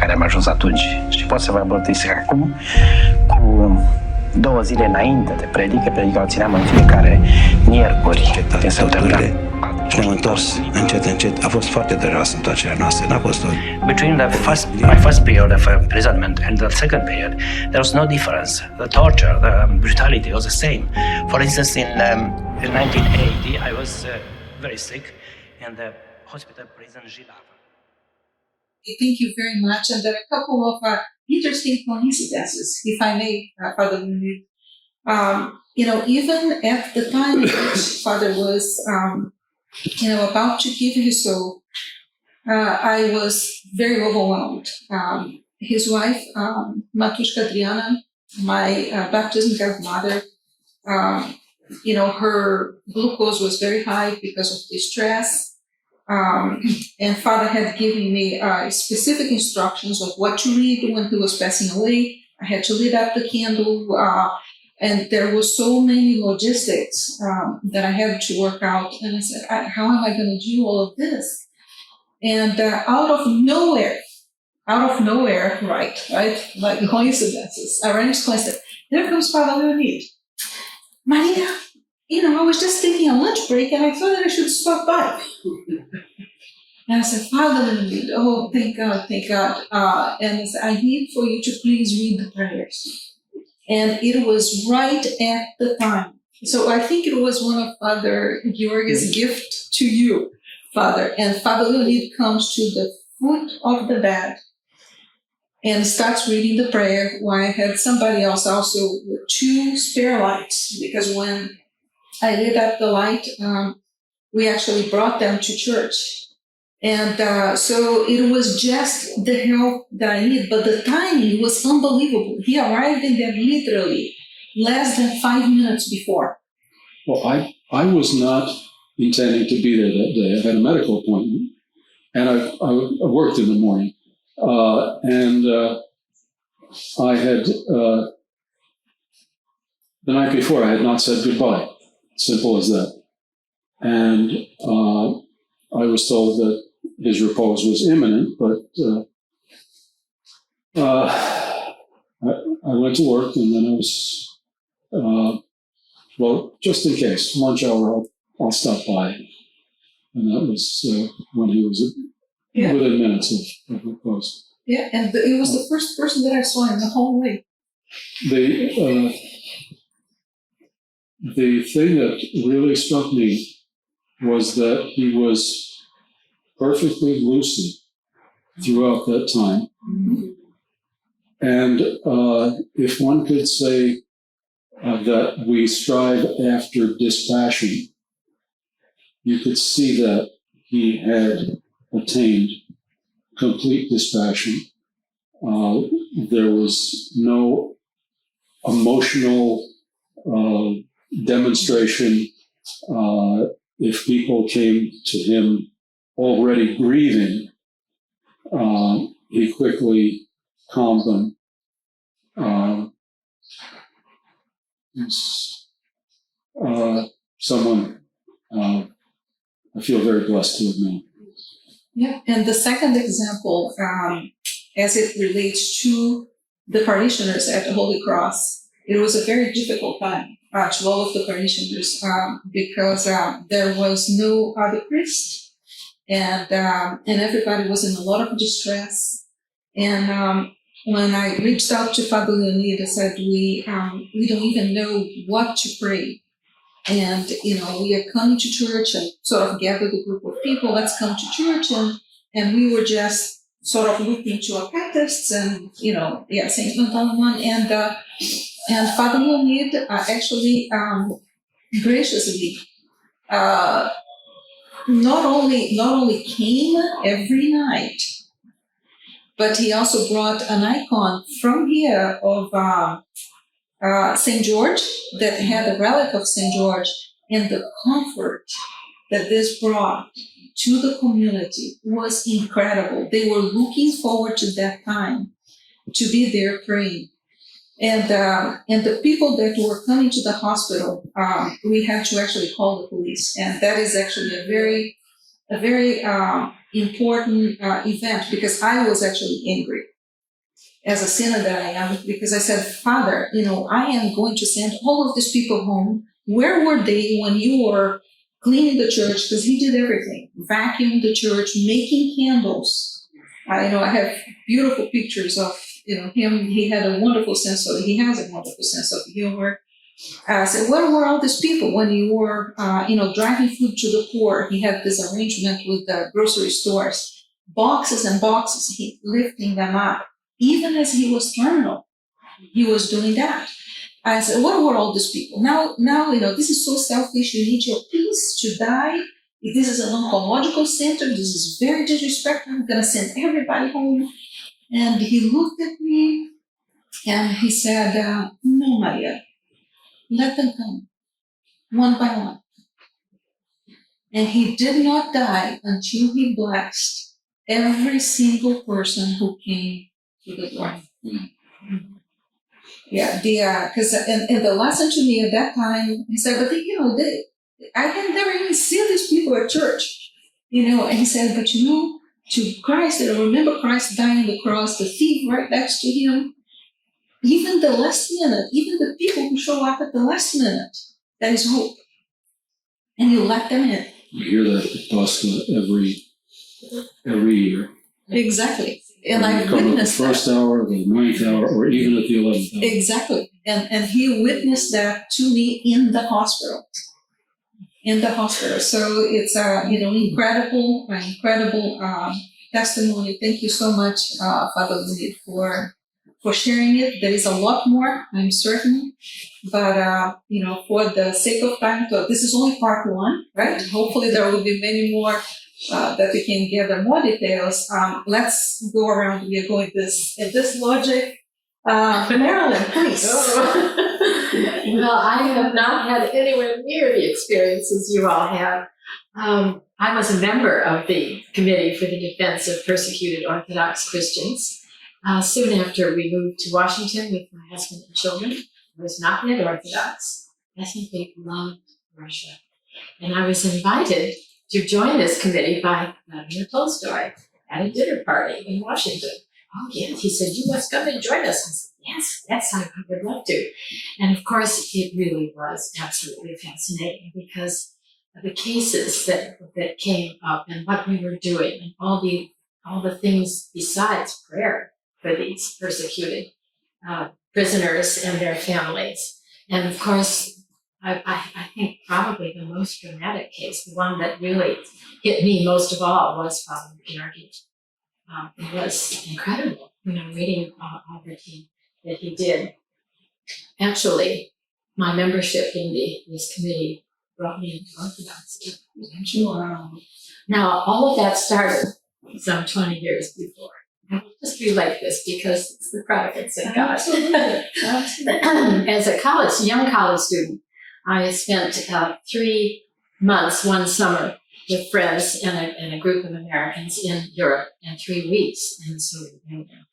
care am ajuns atunci. Și pot să vă mărturisesc acum, cu 2 zile înainte de predică o țineam în fiecare miercuri din săptămână. Și ne-am întors încet. A fost foarte dureroasă întoarcerea noastră. N-a fost Between my first period of imprisonment and the second period, there was no difference. The torture, the brutality was the same. For instance, in 1980, I was very sick in the hospital prison Jilava. Thank you very much. And there are a couple of interesting coincidences, if I may, Father Lunin. Even at the time in which Father was, about to give his soul, I was very overwhelmed. His wife, Matushka Adriana, my baptism godmother, her glucose was very high because of distress. And Father had given me specific instructions of what to read when he was passing away. I had to lit up the candle, and there were so many logistics that I had to work out. And I said, how am I going to do all of this? And out of nowhere, right, like coincidences, arranged coincidence, there comes Father Leonid. Maria, I was just taking a lunch break and I thought that I should stop by. And I said, Father Leonid, oh, thank God. And I said, I need for you to please read the prayers. And it was right at the time. So I think it was one of Father Georgh's gift to you, Father. And Father Leonid comes to the foot of the bed and starts reading the prayer, while I had somebody else also with 2 spare lights, because when I lit up the light, we actually brought them to church. And so it was just the help that I needed, but the timing was unbelievable. He arrived in there literally less than 5 minutes before. Well, I was not intending to be there that day. I had a medical appointment, and I worked in the morning. I had, the night before, I had not said goodbye. Simple as that. And I was told that his repose was imminent, but I went to work, and then I was, just in case, lunch hour, I'll stop by. And that was when he was within minutes of repose. Yeah, and he was the first person that I saw in the whole way. The thing that really struck me was that he was perfectly lucid throughout that time. Mm-hmm. And if one could say that we strive after dispassion, you could see that he had attained complete dispassion. There was no emotional demonstration. If people came to him already grieving, he quickly calmed them. Someone I feel very blessed to have known. Yeah, and the second example, as it relates to the parishioners at the Holy Cross, it was a very difficult time to all of the parishioners because there was no other priest, and everybody was in a lot of distress. And when I reached out to Father Leonid, I said, we don't even know what to pray. And, we are coming to church and sort of gathered a group of people, let's come to church. And we were just sort of looking to our catechists and, St. Anton and Father Leonid actually graciously not only came every night, but he also brought an icon from here of St. George that had a relic of St. George, and the comfort that this brought to the community was incredible. They were looking forward to that time to be there praying. And the people that were coming to the hospital, we had to actually call the police, and that is actually a very important event, because I was actually angry. as a sinner that I am, because I said, Father, I am going to send all of these people home. Where were they when you were cleaning the church? Because he did everything, vacuuming the church, making candles. I have beautiful pictures of, him. He has a wonderful sense of humor. I said, where were all these people when you were, driving food to the poor? He had this arrangement with the grocery stores, boxes and boxes, he lifting them up. Even as he was terminal, he was doing that. I said, what were all these people? Now, this is so selfish. You need your peace to die. This is an oncological center. This is very disrespectful. I'm going to send everybody home. And he looked at me and he said, no, Maria, let them come one by one. And he did not die until he blessed every single person who came to the door. Yeah, because and the lesson to me at that time, he said, but I had never even seen these people at church, and he said, but to Christ, remember Christ dying on the cross, the thief right next to him, even the last minute, even the people who show up at the last minute, there is hope. And you let them in. You hear that at Pascha every year. Exactly. And When I you come at the witnessed that. first hour, the 9th hour, or even at the 11th hour. Exactly. And he witnessed that to me in the hospital. So it's incredible testimony. Thank you so much, Father Louis, for sharing it. There is a lot more, I'm certain, but for the sake of time, this is only part one, right? Hopefully there will be many more that we can gather more details. Let's go around. We are going in this logic. Marilyn, please. Well, I have not had anywhere near the experiences you all have. I was a member of the Committee for the Defense of Persecuted Orthodox Christians. Soon after we moved to Washington with my husband and children, I was not yet Orthodox. I simply loved Russia. And I was invited to join this committee by Vladimir Tolstoy at a dinner party in Washington. Oh, yes, he said, you must come and join us. I said, yes, I would love to. And of course, it really was absolutely fascinating because of the cases that came up and what we were doing and all the things besides prayer for these persecuted prisoners and their families. And of course, I think probably the most dramatic case, the one that really hit me most of all, was Father GHEORGHE. It was incredible, reading all that he did. Actually, my membership in this committee brought me into Orthodoxy. Wow. Now, all of that started some 20 years before. I will just relate this because it's the providence of God. Absolutely. As a young college student, I spent 3 months, one summer, with friends and a group of Americans in Europe, and 3 weeks in the Soviet Union.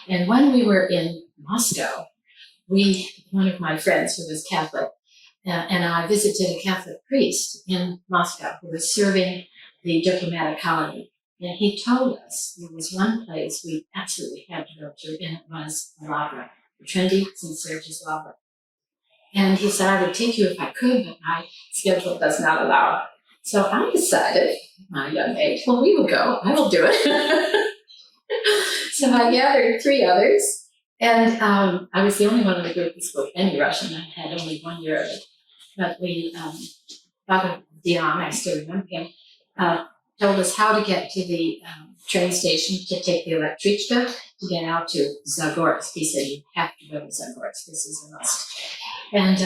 And when we were in Moscow, one of my friends who was Catholic, and I visited a Catholic priest in Moscow who was serving the diplomatic colony. And he told us there was one place we absolutely had to go to, and it was Lavra, the trendy St. Serge's Lavra. And he said, I would take you if I could, but my schedule does not allow it. So I decided, my young age, well, we will go. I will do it. So I gathered 3 others, and I was the only one in the group who spoke any Russian. I had only 1 year of it. But Father Dion, I still remember him, told us how to get to the train station, to take the electrichka, to get out to Zagorsk. He said, you have to go to Zagorsk. This is a must. And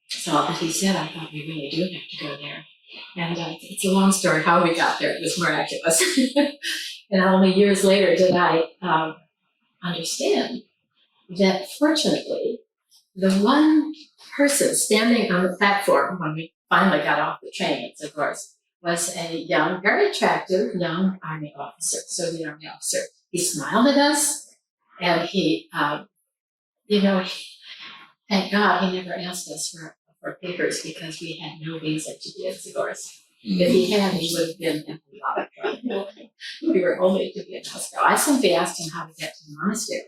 so all that he said, I thought we really do have to go there. And it's a long story how we got there. It was miraculous. And only years later did I understand that, fortunately, the one person standing on the platform when we finally got off the train, of course, was a young, very attractive young Army officer, Soviet Army officer. He smiled at us, and he, thank God he never asked us for papers because we had no visa to be at Zagorsk. If he had, he would have been in a lot of trouble. We were only to be in Moscow. I simply asked him how to get to the monastery.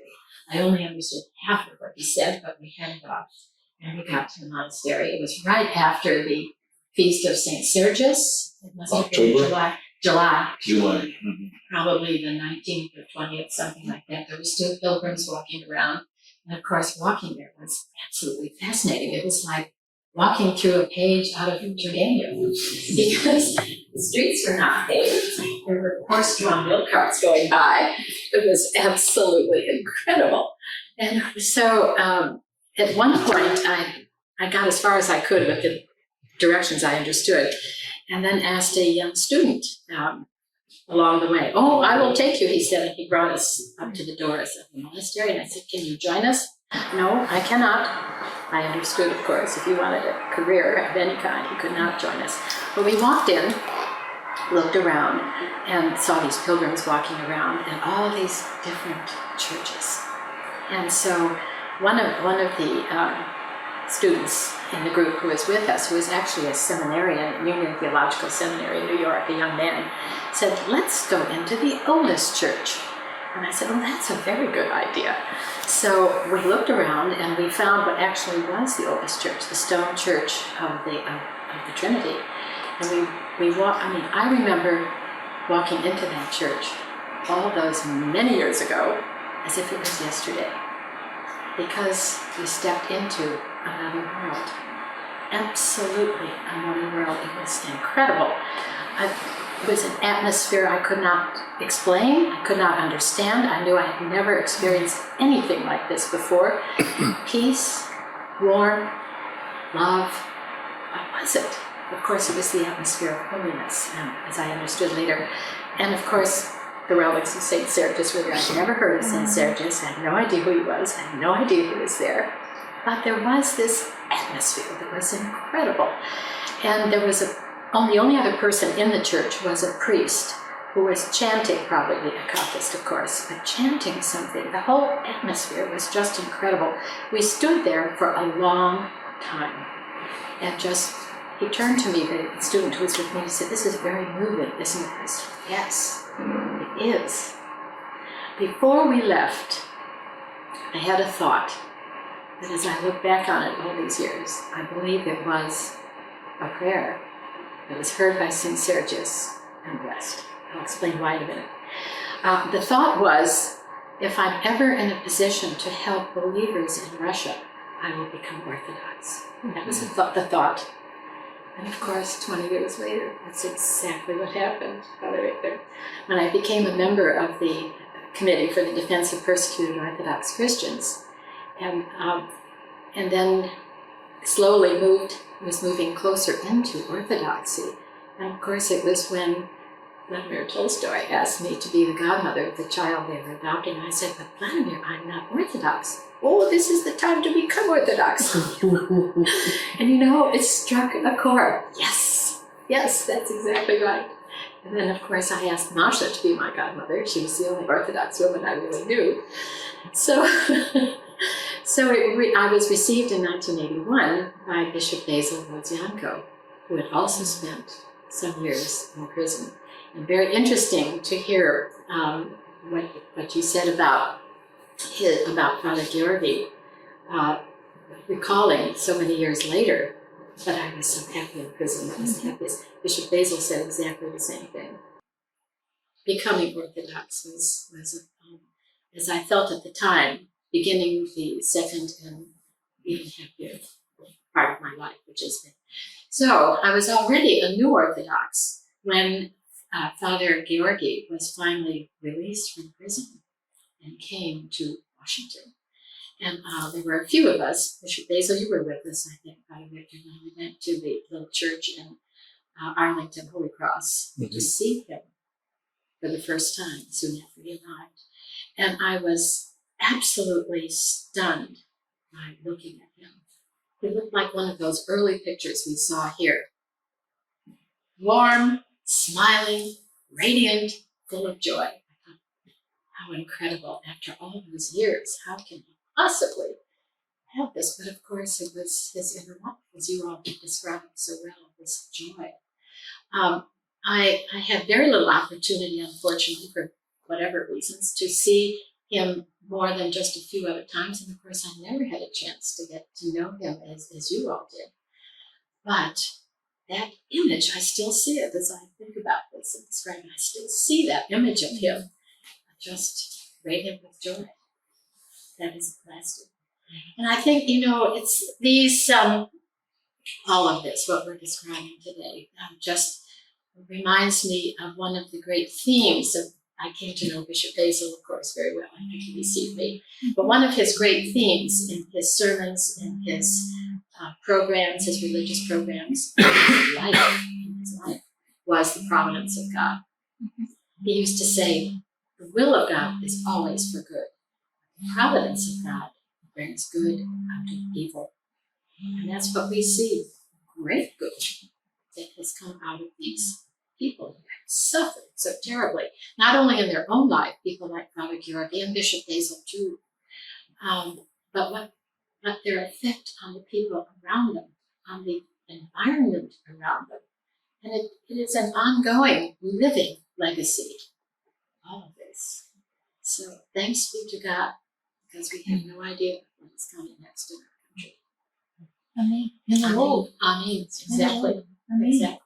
I only understood half of what he said, but we headed off and we got to the monastery. It was right after the feast of St. Sergius. It must have been July. Probably the 19th or 20th, something like that. There were still pilgrims walking around. And of course, walking there was absolutely fascinating. It was like walking through a page out of Turgenev because the streets were not paved. There were horse-drawn milk carts going by. It was absolutely incredible. And so at one point, I got as far as I could with the directions I understood, and then asked a young student along the way, "Oh, I will take you," he said, and he brought us up to the doors of the monastery, and I said, "Can you join us?" "No, I cannot." I understood, of course, if you wanted a career of any kind, he could not join us. But we walked in, looked around, and saw these pilgrims walking around and all these different churches. And so one of the students in the group who was with us, who was actually a seminarian at Union Theological Seminary in New York, a young man, said, "Let's go into the oldest church." And I said, "Oh, that's a very good idea." So we looked around and we found what actually was the oldest church, the stone church of the Trinity. And we walked. I mean, I remember walking into that church all those many years ago as if it was yesterday, because we stepped into another world. Absolutely another world. It was incredible. It was an atmosphere I could not explain, I could not understand. I knew I had never experienced anything like this before. Peace, warmth, love. What was it? Of course, it was the atmosphere of holiness, as I understood later. And of course, the relics of St. Sergius were there. I'd never heard of St. Sergius. I had no idea who he was. I had no idea he was there. But there was this atmosphere that was incredible. And there was the only other person in the church was a priest who was chanting, probably a Catholic, of course, but chanting something. The whole atmosphere was just incredible. We stood there for a long time. And he turned to me, the student who was with me, he said, "This is very moving, isn't it?" I said, "Yes, it is." Before we left, I had a thought that as I look back on it all these years, I believe it was a prayer that was heard by St. Sergius and blessed. I'll explain why in a minute. The thought was, if I'm ever in a position to help believers in Russia, I will become Orthodox. That was the thought. And of course, 20 years later, that's exactly what happened. When I became a member of the Committee for the Defense of Persecuted Orthodox Christians, and then slowly was moving closer into Orthodoxy. And of course, it was when Vladimir Tolstoy asked me to be the godmother of the child they were adopting. I said, "But Vladimir, I'm not Orthodox." "Oh, this is the time to become Orthodox." And it struck a chord. Yes, that's exactly right. And then, of course, I asked Masha to be my godmother. She was the only Orthodox woman I really knew. So, I was received in 1981 by Bishop Basil Rodzianko, who had also spent some years in prison. And very interesting to hear what you said about Father Georghie, recalling so many years later, but I was so happy in prison. I was the happiest. Bishop Basil said exactly the same thing. Becoming Orthodox was as I felt at the time, beginning the second and even happier part of my life, which has been. So I was already a new Orthodox when Father Georghie was finally released from prison and came to Washington. And there were a few of us. Bishop Basil, you were with us, I think, Father Victor, when we went to the little church in Arlington, Holy Cross, to see him for the first time soon after he arrived. And I was absolutely stunned by looking at him. He looked like one of those early pictures we saw here. Warm, smiling, radiant, full of joy. How incredible, after all those years, how can he possibly have this? But of course, it was his inner life, as you all described so well, this joy. I had very little opportunity, unfortunately, for whatever reasons, to see him more than just a few other times. And of course, I never had a chance to get to know him as you all did. But that image, I still see it as I think about this and describe it. I still see that image of him, just radiant with joy. That is plastic. And I think, it's these, all of this, what we're describing today, just reminds me of one of the great themes of, I came to know Bishop Basil, of course, very well after he received me, but one of his great themes in his sermons, in his programs, his religious programs, in his life, was the providence of God. He used to say, the will of God is always for good. The providence of God brings good out of evil. And that's what we see, great good that has come out of these people who have suffered so terribly, not only in their own life, people like Father GHEORGHE and Bishop Basil too, but what their effect on the people around them, on the environment around them. And it is an ongoing, living legacy, all of this. So thanks be to God, because we have no idea what is coming next in our country. Amen. In the world. Amen. Exactly. Amen. Exactly.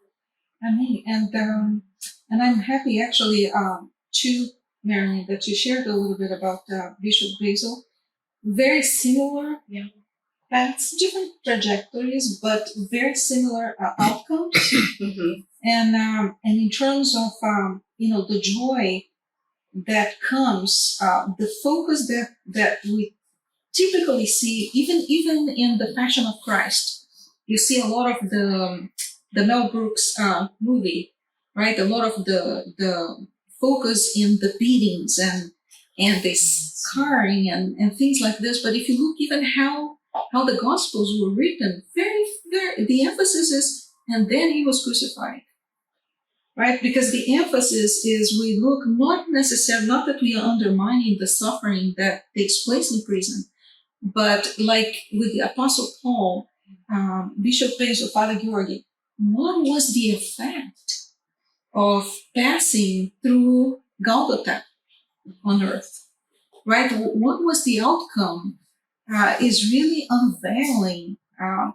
Amen. And I'm happy actually to Marilyn that you shared a little bit about Bishop Basil. Very similar paths, different trajectories, but very similar outcomes. Mm-hmm. And in terms of the joy that comes, the focus that we typically see, even in the Passion of Christ, you see a lot of the Mel Brooks movie, right? A lot of the focus in the beatings and the scarring and things like this. But if you look even how the Gospels were written, very the emphasis is, and then he was crucified, right? Because the emphasis is we look not that we are undermining the suffering that takes place in prison, but like with the Apostle Paul, Bishop Basil, Father GHEORGHE, what was the effect of passing through Golgotha on earth, right? What was the outcome is really unveiling, a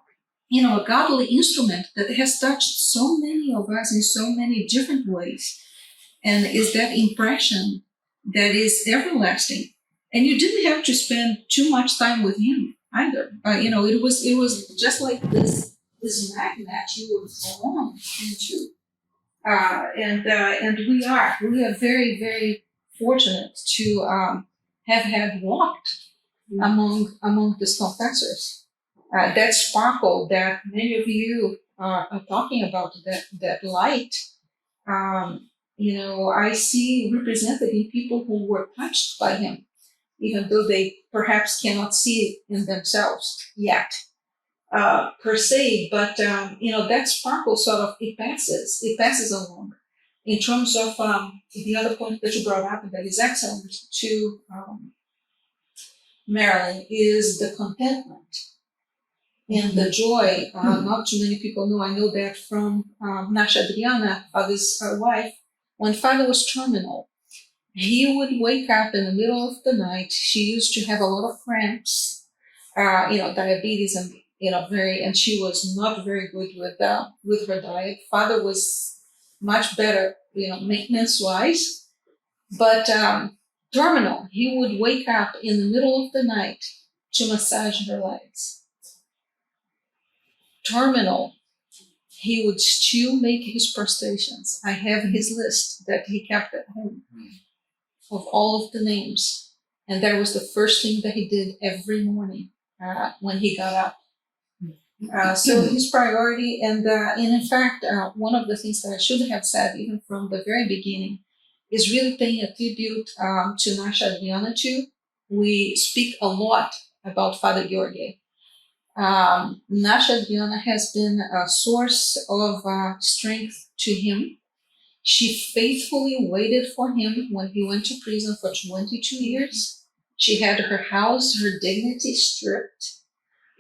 godly instrument that has touched so many of us in so many different ways, and is that impression that is everlasting. And you didn't have to spend too much time with him either. It was just like this magnet you were drawn into. And we are very, very fortunate to have had walked among these confessors. That sparkle that many of you are talking about, that light, I see represented in people who were touched by him, even though they perhaps cannot see it in themselves yet, per se. But that sparkle sort of it passes along. In terms of the other point that you brought up that is excellent to Marilyn, is the contentment and the joy. Not too many people know. I know that from Nasha Adriana, Father's wife, when Father was terminal, he would wake up in the middle of the night. She used to have a lot of cramps, diabetes, and and she was not very good with her diet. Father was much better, maintenance wise, but terminal. He would wake up in the middle of the night to massage her legs. Terminal, he would still make his prostrations. I have his list that he kept at home of all of the names. And that was the first thing that he did every morning when he got up. So his priority, and in fact, one of the things that I should have said even from the very beginning is really paying a tribute to Nasha Adriana too. We speak a lot about Father GHEORGHE. Nasha Adriana has been a source of strength to him. She faithfully waited for him when he went to prison for 22 years. She had her house, her dignity stripped.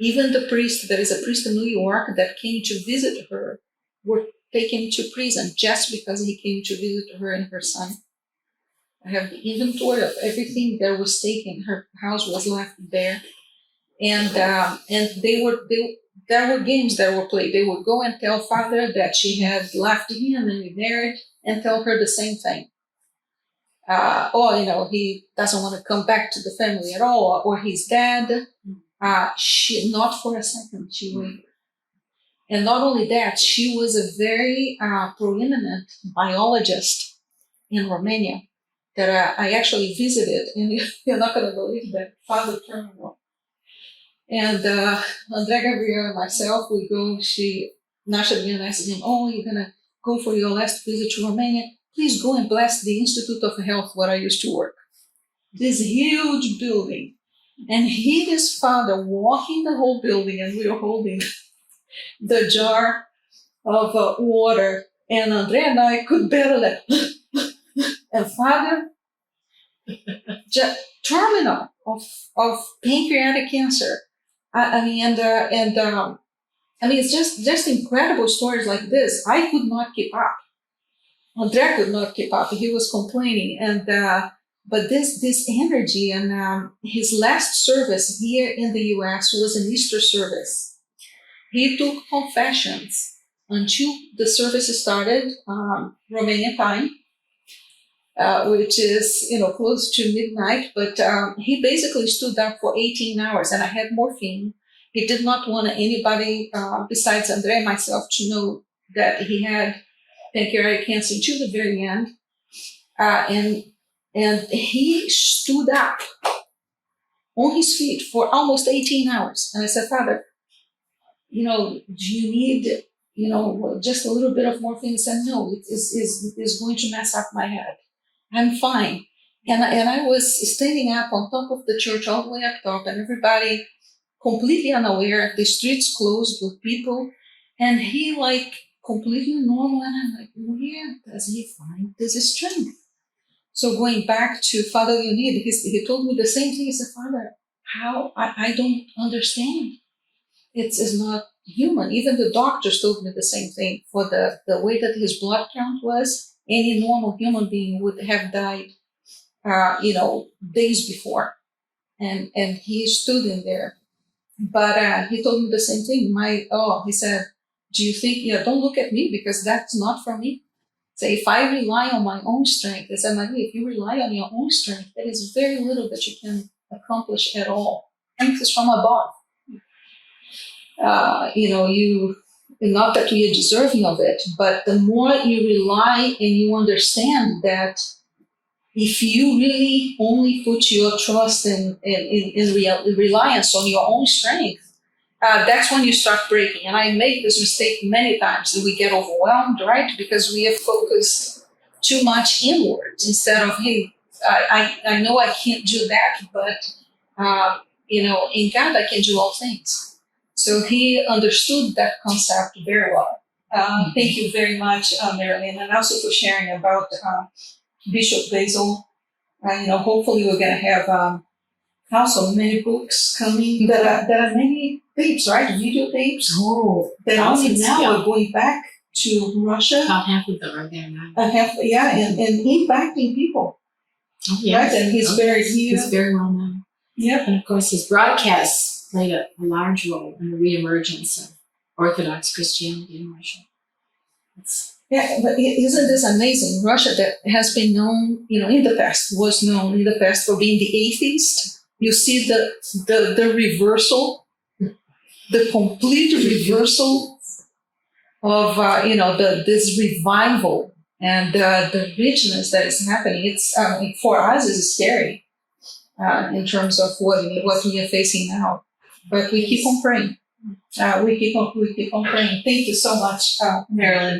Even the priest, there is a priest in New York that came to visit her, were take him to prison just because he came to visit her and her son. I have the inventory of everything that was taken. Her house was left bare, and there were games that were played. They would go and tell father that she had left him and remarried, and tell her the same thing. He doesn't want to come back to the family at all, or he's dead. She, not for a second, she waited. And not only that, she was a very prominent biologist in Romania that I actually visited, and you're not going to believe that, Father Terminal. And Andrea Gabriel and myself, we go, Nasha began asking him, oh, you're going to go for your last visit to Romania? Please go and bless the Institute of Health where I used to work. This huge building. And he, his father, walking the whole building, and we were holding the jar of water, and Andrea and I could barely and father, terminal of pancreatic cancer. It's just incredible stories like this. I could not keep up. Andrea could not keep up. He was complaining, but this energy, and his last service here in the U.S. was an Easter service. He took confessions until the service started, Romanian time, which is close to midnight. But he basically stood up for 18 hours, and I had morphine. He did not want anybody besides Andrea and myself to know that he had pancreatic cancer until the very end. And he stood up on his feet for almost 18 hours. And I said, Father, do you need, just a little bit of morphine? He said, no, it is going to mess up my head. I'm fine. And I was standing up on top of the church, all the way up top, and everybody completely unaware, the streets closed with people, and he completely normal, and I'm like, where does he find this strength? So going back to Father Leonid, he told me the same thing. He said, Father, how? I don't understand. It's not human. Even the doctors told me the same thing. For the way that his blood count was, any normal human being would have died, days before. And he stood in there. But he told me the same thing. He said, do you think, don't look at me, because that's not for me. So if I rely on my own strength, I said, Maria, if you rely on your own strength, there is very little that you can accomplish at all. Strength is from above. Not that we are deserving of it, but the more you rely and you understand that if you really only put your trust in reliance on your own strength, that's when you start breaking. And I made this mistake many times, that we get overwhelmed, right? Because we have focused too much inwards instead of, hey, I know I can't do that, but, in God I can do all things. So he understood that concept very well. Thank you very much, Marilyn, and also for sharing about Bishop Basil. Hopefully we're going to have also many books coming. There are many tapes, right? Video tapes. Oh, that only now are going back to Russia. About half of them are there now. And impacting people. Oh, yes. Right? And he's very here. He's very well known. Yep. And of course, his broadcasts played a large role in the reemergence of Orthodox Christianity in Russia. Yeah, but isn't this amazing? Russia, that has been known, in the past, was known in the past for being the atheist. You see the reversal, the complete reversal of, this revival and the richness that is happening. It's, for us, it's scary in terms of what we are facing now. But we keep on praying. We keep on praying. Thank you so much, Marilyn.